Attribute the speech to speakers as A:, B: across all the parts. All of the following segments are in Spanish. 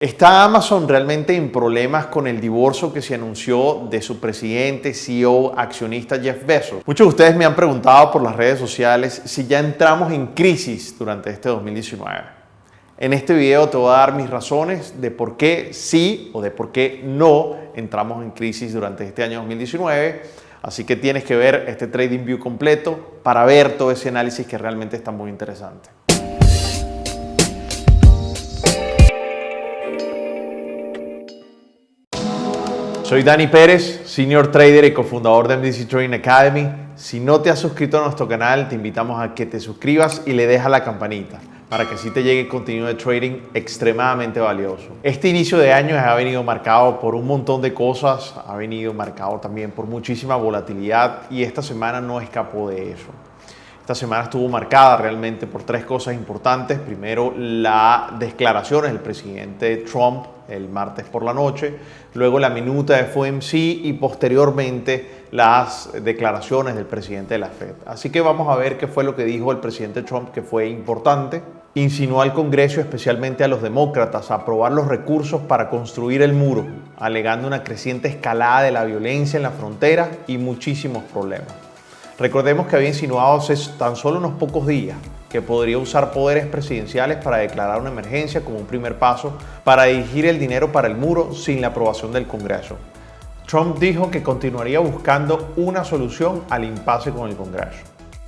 A: ¿Está Amazon realmente en problemas con el divorcio que se anunció de su presidente, CEO, accionista Jeff Bezos? Muchos de ustedes me han preguntado por las redes sociales si ya entramos en crisis durante este 2019. En este video te voy a dar mis razones de por qué sí o de por qué no entramos en crisis durante este año 2019. Así que tienes que ver este TradingView completo para ver todo ese análisis que realmente está muy interesante. Soy Dani Pérez, Senior Trader y cofundador de MDC Trading Academy. Si no te has suscrito a nuestro canal, te invitamos a que te suscribas y le dejas la campanita para que así te llegue contenido de trading extremadamente valioso. Este inicio de año ha venido marcado por un montón de cosas, ha venido marcado también por muchísima volatilidad y esta semana no escapó de eso. Esta semana estuvo marcada realmente por tres cosas importantes. Primero, las declaraciones del presidente Trump el martes por la noche, luego la minuta de FOMC y posteriormente las declaraciones del presidente de la Fed. Así que vamos a ver qué fue lo que dijo el presidente Trump, que fue importante. Insinuó al Congreso, especialmente a los demócratas, a aprobar los recursos para construir el muro, alegando una creciente escalada de la violencia en la frontera y muchísimos problemas. Recordemos que había insinuado hace tan solo unos pocos días que podría usar poderes presidenciales para declarar una emergencia como un primer paso para dirigir el dinero para el muro sin la aprobación del Congreso. Trump dijo que continuaría buscando una solución al impasse con el Congreso.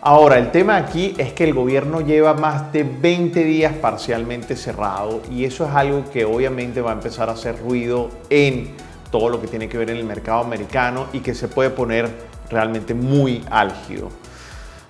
A: Ahora, el tema aquí es que el gobierno lleva más de 20 días parcialmente cerrado y eso es algo que obviamente va a empezar a hacer ruido en todo lo que tiene que ver en el mercado americano y que se puede poner realmente muy álgido.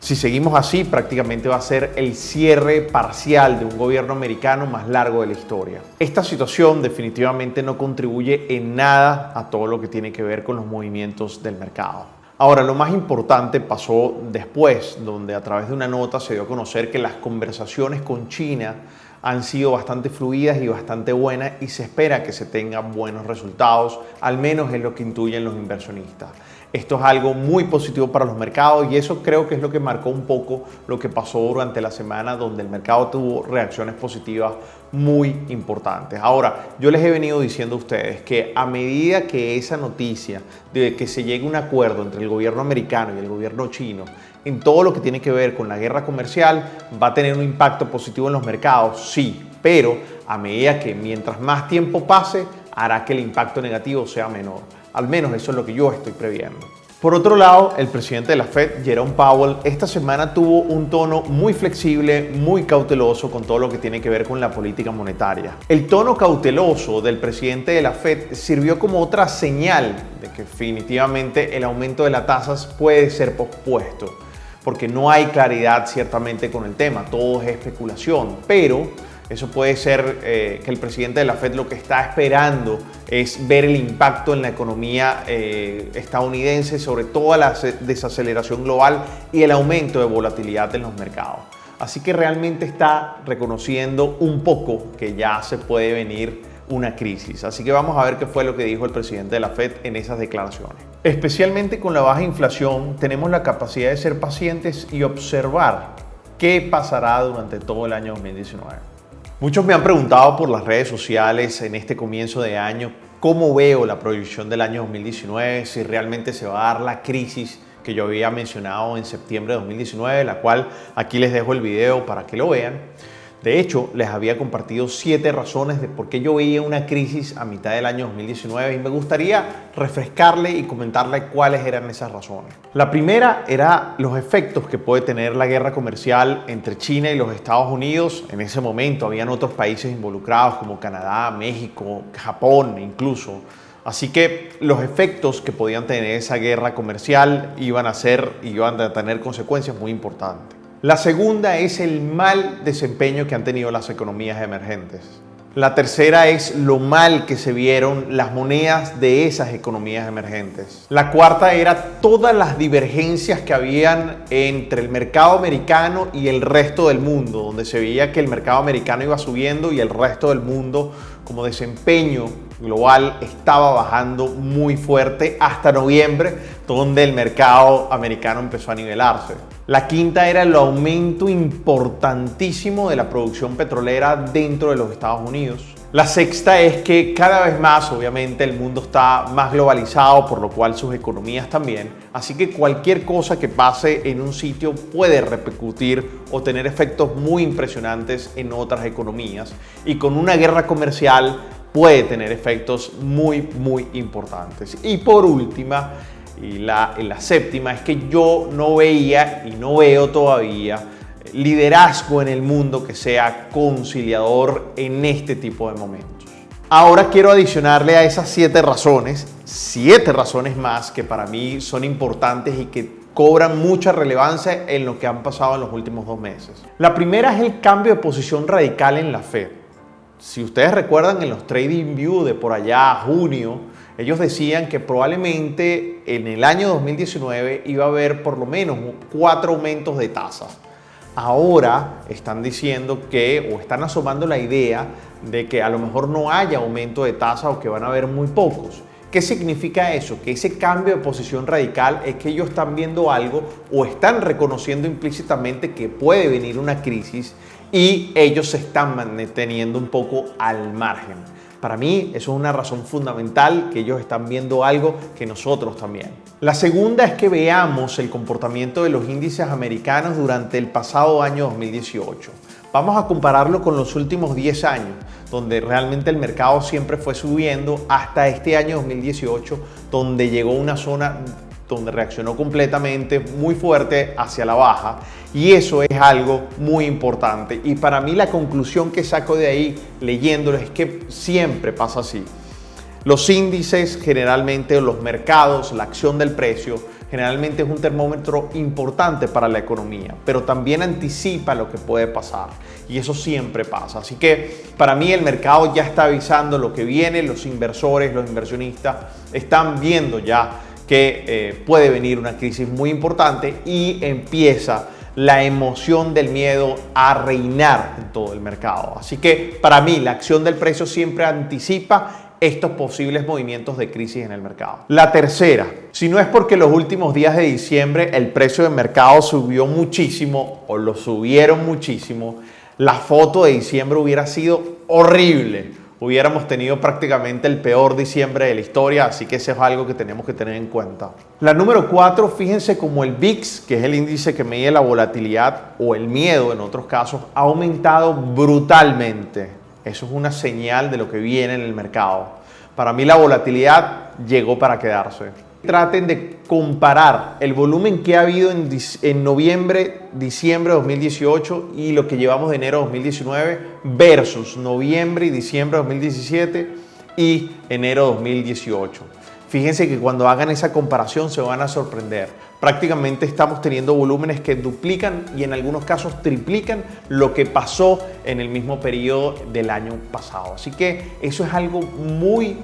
A: Si seguimos así, prácticamente va a ser el cierre parcial de un gobierno americano más largo de la historia. Esta situación definitivamente no contribuye en nada a todo lo que tiene que ver con los movimientos del mercado. Ahora, lo más importante pasó después, donde a través de una nota se dio a conocer que las conversaciones con China han sido bastante fluidas y bastante buenas y se espera que se tengan buenos resultados, al menos es lo que intuyen los inversionistas. Esto es algo muy positivo para los mercados y eso creo que es lo que marcó un poco lo que pasó durante la semana, donde el mercado tuvo reacciones positivas muy importantes. Ahora, yo les he venido diciendo a ustedes que a medida que esa noticia de que se llegue a un acuerdo entre el gobierno americano y el gobierno chino en todo lo que tiene que ver con la guerra comercial, va a tener un impacto positivo en los mercados, sí, pero a medida que mientras más tiempo pase, hará que el impacto negativo sea menor. Al menos eso es lo que yo estoy previendo. Por otro lado, el presidente de la Fed, Jerome Powell, esta semana tuvo un tono muy flexible, muy cauteloso con todo lo que tiene que ver con la política monetaria. El tono cauteloso del presidente de la Fed sirvió como otra señal de que definitivamente el aumento de las tasas puede ser pospuesto, porque no hay claridad ciertamente con el tema, todo es especulación, pero eso puede ser que el presidente de la Fed lo que está esperando es ver el impacto en la economía estadounidense sobre toda la desaceleración global y el aumento de volatilidad en los mercados. Así que realmente está reconociendo un poco que ya se puede venir una crisis. Así que vamos a ver qué fue lo que dijo el presidente de la Fed en esas declaraciones. Especialmente con la baja inflación, tenemos la capacidad de ser pacientes y observar qué pasará durante todo el año 2019. Muchos me han preguntado por las redes sociales en este comienzo de año cómo veo la proyección del año 2019, si realmente se va a dar la crisis que yo había mencionado en septiembre de 2019, la cual aquí les dejo el video para que lo vean. De hecho, les había compartido 7 razones de por qué yo veía una crisis a mitad del año 2019 y me gustaría refrescarle y comentarle cuáles eran esas razones. La primera era los efectos que puede tener la guerra comercial entre China y los Estados Unidos. En ese momento habían otros países involucrados como Canadá, México, Japón incluso. Así que los efectos que podían tener esa guerra comercial iban a tener consecuencias muy importantes. La segunda es el mal desempeño que han tenido las economías emergentes. La tercera es lo mal que se vieron las monedas de esas economías emergentes. La cuarta era todas las divergencias que habían entre el mercado americano y el resto del mundo, donde se veía que el mercado americano iba subiendo y el resto del mundo como desempeño global estaba bajando muy fuerte hasta noviembre, donde el mercado americano empezó a nivelarse. La quinta era el aumento importantísimo de la producción petrolera dentro de los Estados Unidos. La sexta es que cada vez más, obviamente, el mundo está más globalizado, por lo cual sus economías también. Así que cualquier cosa que pase en un sitio puede repercutir o tener efectos muy impresionantes en otras economías. Y con una guerra comercial puede tener efectos muy importantes. Y por última, y la séptima, es que yo no veía y no veo todavía liderazgo en el mundo que sea conciliador en este tipo de momentos. Ahora quiero adicionarle a esas 7 razones más que para mí son importantes y que cobran mucha relevancia en lo que han pasado en los últimos 2 meses. La primera es el cambio de posición radical en la Fed. Si ustedes recuerdan, en los Trading View de por allá a junio, ellos decían que probablemente en el año 2019 iba a haber por lo menos 4 aumentos de tasas. Ahora están diciendo o están asomando la idea de que a lo mejor no haya aumento de tasa o que van a haber muy pocos. ¿Qué significa eso? Que ese cambio de posición radical es que ellos están viendo algo o están reconociendo implícitamente que puede venir una crisis y ellos se están manteniendo un poco al margen. Para mí eso es una razón fundamental, que ellos están viendo algo que nosotros también. La segunda es que veamos el comportamiento de los índices americanos durante el pasado año 2018. Vamos a compararlo con los últimos 10 años, donde realmente el mercado siempre fue subiendo hasta este año 2018, donde llegó a una zona donde reaccionó completamente muy fuerte hacia la baja, y eso es algo muy importante. Y para mí la conclusión que saco de ahí leyéndolo es que siempre pasa así. Los índices generalmente, los mercados, la acción del precio, generalmente es un termómetro importante para la economía, pero también anticipa lo que puede pasar, y eso siempre pasa. Así que para mí el mercado ya está avisando lo que viene, los inversores, los inversionistas están viendo ya que puede venir una crisis muy importante y empieza la emoción del miedo a reinar en todo el mercado. Así que para mí la acción del precio siempre anticipa estos posibles movimientos de crisis en el mercado. La tercera, si no es porque los últimos días de diciembre el precio del mercado subió muchísimo o lo subieron muchísimo, la foto de diciembre hubiera sido horrible. Hubiéramos tenido prácticamente el peor diciembre de la historia, así que eso es algo que tenemos que tener en cuenta. La número 4, fíjense cómo el VIX, que es el índice que mide la volatilidad o el miedo en otros casos, ha aumentado brutalmente. Eso es una señal de lo que viene en el mercado. Para mí la volatilidad llegó para quedarse. Traten de comparar el volumen que ha habido en noviembre, diciembre de 2018 y lo que llevamos de enero de 2019 versus noviembre y diciembre de 2017 y enero de 2018. Fíjense que cuando hagan esa comparación se van a sorprender. Prácticamente estamos teniendo volúmenes que duplican y en algunos casos triplican lo que pasó en el mismo periodo del año pasado. Así que eso es algo muy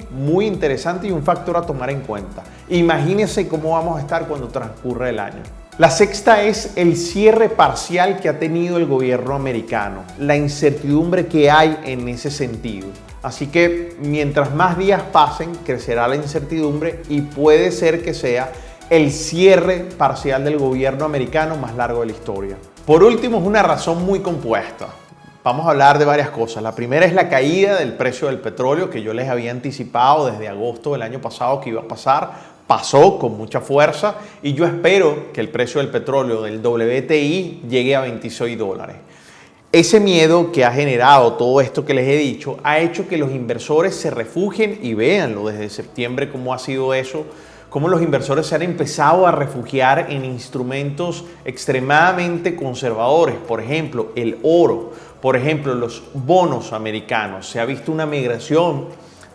A: interesante y un factor a tomar en cuenta. Imagínense cómo vamos a estar cuando transcurra el año. La sexta es el cierre parcial que ha tenido el gobierno americano, la incertidumbre que hay en ese sentido. Así que mientras más días pasen, crecerá la incertidumbre y puede ser que sea el cierre parcial del gobierno americano más largo de la historia. Por último, es una razón muy compuesta. Vamos a hablar de varias cosas. La primera es la caída del precio del petróleo, que yo les había anticipado desde agosto del año pasado que iba a pasar. Pasó con mucha fuerza y yo espero que el precio del petróleo del WTI llegue a $26. Ese miedo que ha generado todo esto que les he dicho ha hecho que los inversores se refugien, y véanlo desde septiembre cómo ha sido eso, cómo los inversores se han empezado a refugiar en instrumentos extremadamente conservadores. Por ejemplo, el oro, por ejemplo, los bonos americanos. Se ha visto una migración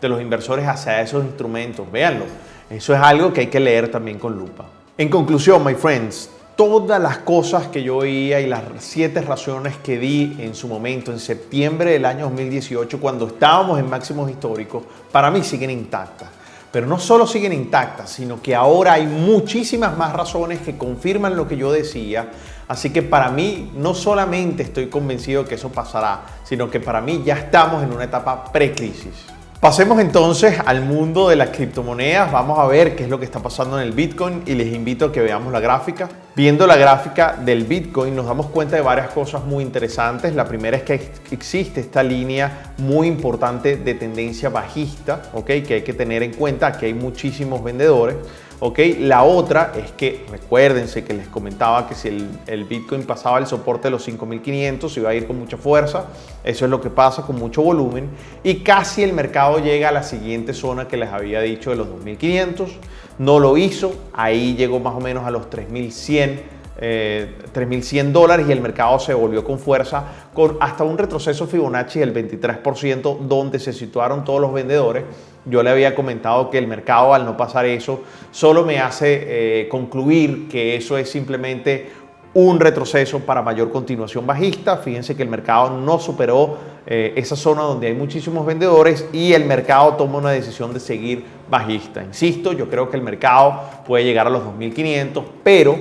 A: de los inversores hacia esos instrumentos. Véanlo, eso es algo que hay que leer también con lupa. En conclusión, my friends, todas las cosas que yo veía y las 7 razones que di en su momento, en septiembre del año 2018, cuando estábamos en máximos históricos, para mí siguen intactas. Pero no solo siguen intactas, sino que ahora hay muchísimas más razones que confirman lo que yo decía. Así que para mí no solamente estoy convencido que eso pasará, sino que para mí ya estamos en una etapa pre-crisis. Pasemos entonces al mundo de las criptomonedas. Vamos a ver qué es lo que está pasando en el Bitcoin y les invito a que veamos la gráfica. Viendo la gráfica del Bitcoin nos damos cuenta de varias cosas muy interesantes. La primera es que existe esta línea muy importante de tendencia bajista, ¿okay? Que hay que tener en cuenta que hay muchísimos vendedores. ¿Okay? La otra es que recuérdense que les comentaba que si el Bitcoin pasaba el soporte de los 5.500 iba a ir con mucha fuerza. Eso es lo que pasa con mucho volumen y casi el mercado llega a la siguiente zona que les había dicho de los 2.500. No lo hizo, ahí llegó más o menos a los 3.100 dólares y el mercado se volvió con fuerza con hasta un retroceso Fibonacci del 23% donde se situaron todos los vendedores. Yo le había comentado que el mercado al no pasar eso solo me hace concluir que eso es simplemente un retroceso para mayor continuación bajista. Fíjense que el mercado no superó esa zona donde hay muchísimos vendedores y el mercado toma una decisión de seguir bajista. Insisto, yo creo que el mercado puede llegar a los 2.500, pero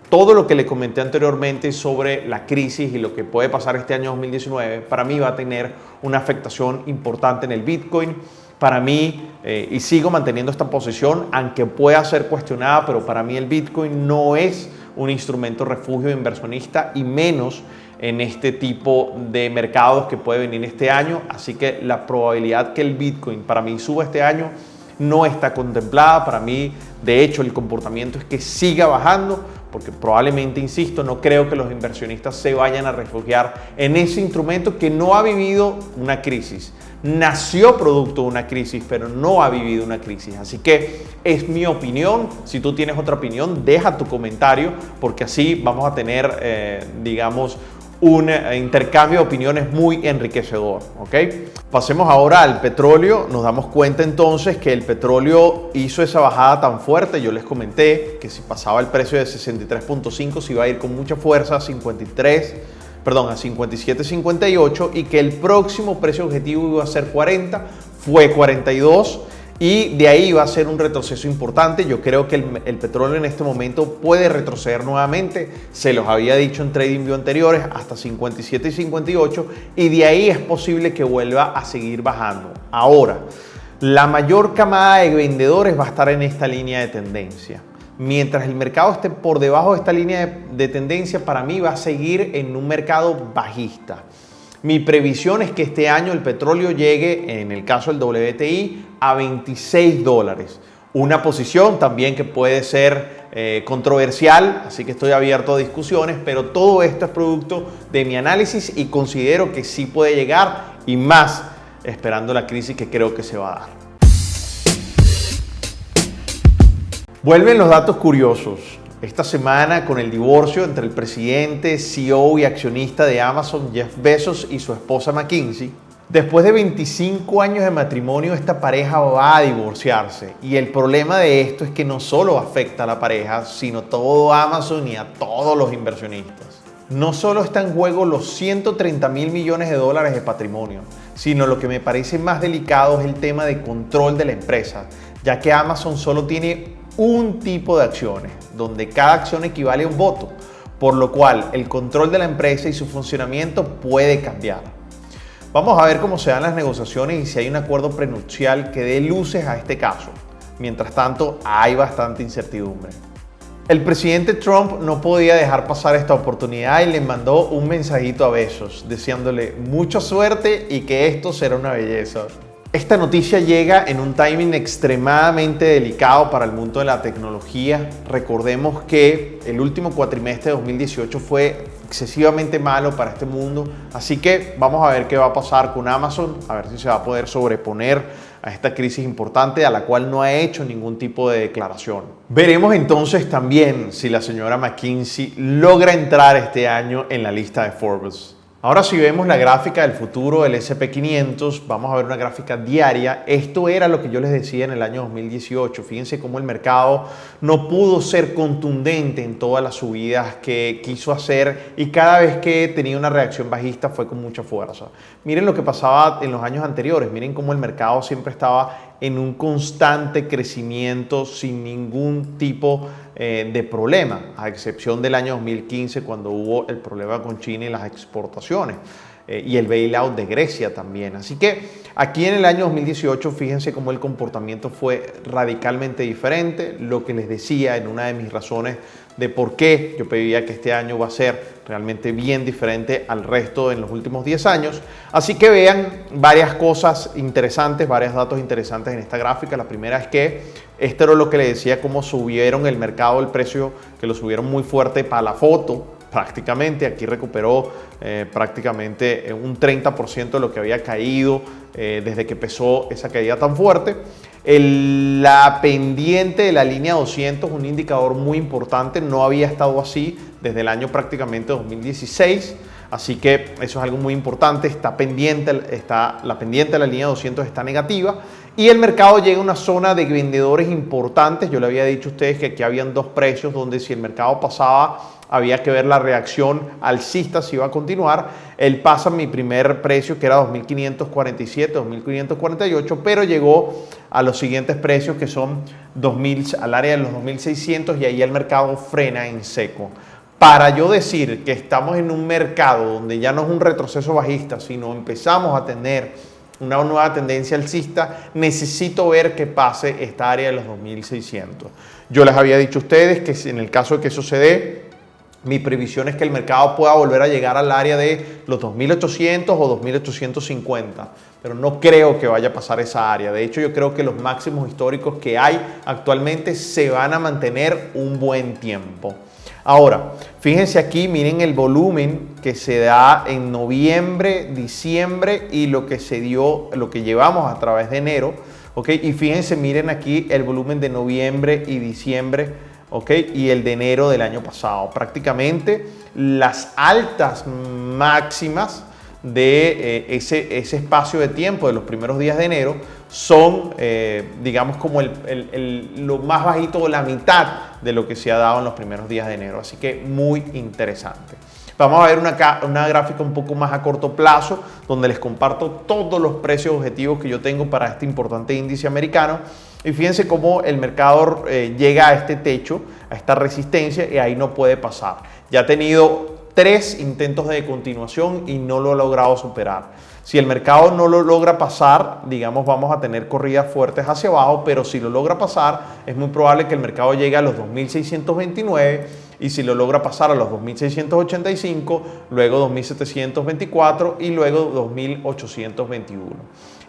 A: todo lo que le comenté anteriormente sobre la crisis y lo que puede pasar este año 2019, para mí va a tener una afectación importante en el Bitcoin. Para mí, y sigo manteniendo esta posición, aunque pueda ser cuestionada, pero para mí el Bitcoin no es un instrumento refugio inversionista y menos en este tipo de mercados que puede venir este año. Así que la probabilidad que el Bitcoin para mí suba este año no está contemplada. Para mí, de hecho, el comportamiento es que siga bajando, porque probablemente, insisto, no creo que los inversionistas se vayan a refugiar en ese instrumento que no ha vivido una crisis. Nació producto de una crisis, pero no ha vivido una crisis. Así que es mi opinión. Si tú tienes otra opinión, deja tu comentario, porque así vamos a tener, digamos, un intercambio de opiniones muy enriquecedor, ¿ok? Pasemos ahora al petróleo. Nos damos cuenta entonces que el petróleo hizo esa bajada tan fuerte. Yo les comenté que si pasaba el precio de 63.5 se iba a ir con mucha fuerza a 57.58 y que el próximo precio objetivo iba a ser 40, fue 42 y de ahí va a ser un retroceso importante. Yo creo que el petróleo en este momento puede retroceder nuevamente, se los había dicho en TradingView anteriores, hasta 57 y 58 y de ahí es posible que vuelva a seguir bajando. Ahora, la mayor camada de vendedores va a estar en esta línea de tendencia. Mientras el mercado esté por debajo de esta línea de tendencia, para mí va a seguir en un mercado bajista. Mi previsión es que este año el petróleo llegue, en el caso del WTI, a 26 dólares. Una posición también que puede ser controversial, así que estoy abierto a discusiones, pero todo esto es producto de mi análisis y considero que sí puede llegar y más esperando la crisis que creo que se va a dar. Vuelven los datos curiosos. Esta semana con el divorcio entre el presidente, CEO y accionista de Amazon, Jeff Bezos, y su esposa McKinsey. Después de 25 años de matrimonio, esta pareja va a divorciarse. Y el problema de esto es que no solo afecta a la pareja, sino todo Amazon y a todos los inversionistas. No solo está en juego los 130.000 millones de dólares de patrimonio, sino lo que me parece más delicado es el tema de control de la empresa, ya que Amazon solo tiene un tipo de acciones, donde cada acción equivale a un voto, por lo cual el control de la empresa y su funcionamiento puede cambiar. Vamos a ver cómo se dan las negociaciones y si hay un acuerdo prenupcial que dé luces a este caso. Mientras tanto, hay bastante incertidumbre. El presidente Trump no podía dejar pasar esta oportunidad y le mandó un mensajito a Bezos, deseándole mucha suerte y que esto será una belleza. Esta noticia llega en un timing extremadamente delicado para el mundo de la tecnología. Recordemos que el último cuatrimestre de 2018 fue excesivamente malo para este mundo, así que vamos a ver qué va a pasar con Amazon, a ver si se va a poder sobreponer a esta crisis importante a la cual no ha hecho ningún tipo de declaración. Veremos entonces también si la señora McKinsey logra entrar este año en la lista de Forbes. Ahora si vemos la gráfica del futuro del S&P 500, vamos a ver una gráfica diaria. Esto era lo que yo les decía en el año 2018. Fíjense cómo el mercado no pudo ser contundente en todas las subidas que quiso hacer y cada vez que tenía una reacción bajista fue con mucha fuerza. Miren lo que pasaba en los años anteriores. Miren cómo el mercado siempre estaba en un constante crecimiento sin ningún tipo de problema, a excepción del año 2015 cuando hubo el problema con China y las exportaciones y el bailout de Grecia también. Así que aquí en el año 2018 fíjense cómo el comportamiento fue radicalmente diferente. Lo que les decía en una de mis razones de por qué yo veía que este año va a ser realmente bien diferente al resto en los últimos 10 años. Así que vean varias cosas interesantes, varios datos interesantes en esta gráfica. La primera es que esto era lo que le decía, cómo subieron el mercado, el precio, que lo subieron muy fuerte para la foto, prácticamente. Aquí recuperó prácticamente un 30% de lo que había caído desde que empezó esa caída tan fuerte. La pendiente de la línea 200, un indicador muy importante, no había estado así desde el año prácticamente 2016, así que eso es algo muy importante. La pendiente de la línea 200 está negativa y el mercado llega a una zona de vendedores importantes. Yo le había dicho a ustedes que aquí habían dos precios donde si el mercado pasaba había que ver la reacción alcista si iba a continuar. Él pasa mi primer precio que era 2.547, 2.548, pero llegó a los siguientes precios que son al área de los 2.600 y ahí el mercado frena en seco. Para yo decir que estamos en un mercado donde ya no es un retroceso bajista, sino empezamos a tener una nueva tendencia alcista, necesito ver que pase esta área de los 2.600. Yo les había dicho a ustedes que en el caso de que eso se dé, mi previsión es que el mercado pueda volver a llegar al área de los 2.800 o 2.850, pero no creo que vaya a pasar esa área. De hecho, yo creo que los máximos históricos que hay actualmente se van a mantener un buen tiempo. Ahora, fíjense aquí, miren el volumen que se da en noviembre, diciembre y lo que se dio, lo que llevamos a través de enero, ¿ok? Y fíjense, miren aquí el volumen de noviembre y diciembre, ¿ok? Y el de enero del año pasado. Prácticamente las altas máximas de ese espacio de tiempo de los primeros días de enero son, digamos, como lo más bajito o la mitad de lo que se ha dado en los primeros días de enero. Así que muy interesante. Vamos a ver una gráfica un poco más a corto plazo, donde les comparto todos los precios objetivos que yo tengo para este importante índice americano. Y fíjense cómo el mercado llega a este techo, a esta resistencia, y ahí no puede pasar. Ya ha tenido 3 intentos de continuación y no lo ha logrado superar. Si el mercado no lo logra pasar, digamos, vamos a tener corridas fuertes hacia abajo, pero si lo logra pasar, es muy probable que el mercado llegue a los 2.629 y si lo logra pasar a los 2.685, luego 2.724 y luego 2.821.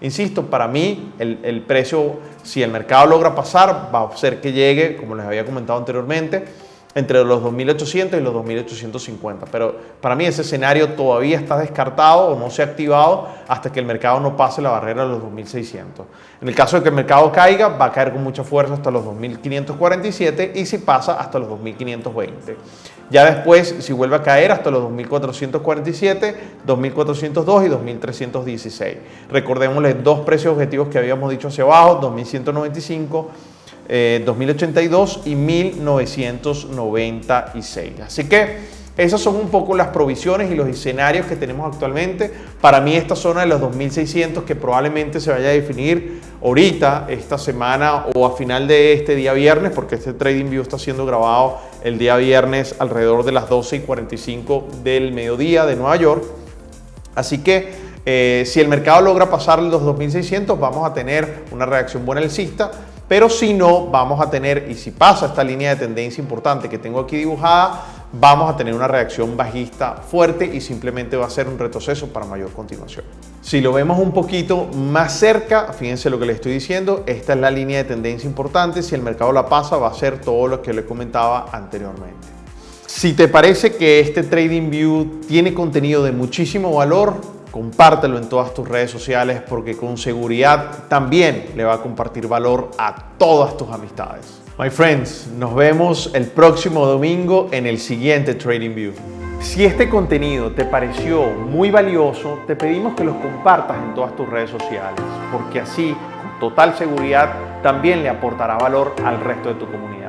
A: Insisto, para mí el precio, si el mercado logra pasar, va a ser que llegue, como les había comentado anteriormente, entre los 2.800 y los 2.850, pero para mí ese escenario todavía está descartado o no se ha activado hasta que el mercado no pase la barrera de los 2.600. En el caso de que el mercado caiga, va a caer con mucha fuerza hasta los 2.547 y si pasa hasta los 2.520. Ya después, si vuelve a caer hasta los 2.447, 2.402 y 2.316. Recordémosles dos precios objetivos que habíamos dicho hacia abajo, 2.195, 2082 y 1996. Así que esas son un poco las provisiones y los escenarios que tenemos actualmente. Para mí esta zona de los 2600 que probablemente se vaya a definir ahorita, esta semana o a final de este día viernes, porque este TradingView está siendo grabado el día viernes alrededor de las 12:45 del mediodía de Nueva York. Así que si el mercado logra pasar los 2600 vamos a tener una reacción buena alcista. Pero si no, vamos a tener, y si pasa esta línea de tendencia importante que tengo aquí dibujada, vamos a tener una reacción bajista fuerte y simplemente va a ser un retroceso para mayor continuación. Si lo vemos un poquito más cerca, fíjense lo que les estoy diciendo, esta es la línea de tendencia importante. Si el mercado la pasa, va a ser todo lo que les comentaba anteriormente. Si te parece que este TradingView tiene contenido de muchísimo valor, compártelo en todas tus redes sociales porque con seguridad también le va a compartir valor a todas tus amistades. My friends, nos vemos el próximo domingo en el siguiente TradingView. Si este contenido te pareció muy valioso, te pedimos que los compartas en todas tus redes sociales porque así, con total seguridad, también le aportará valor al resto de tu comunidad.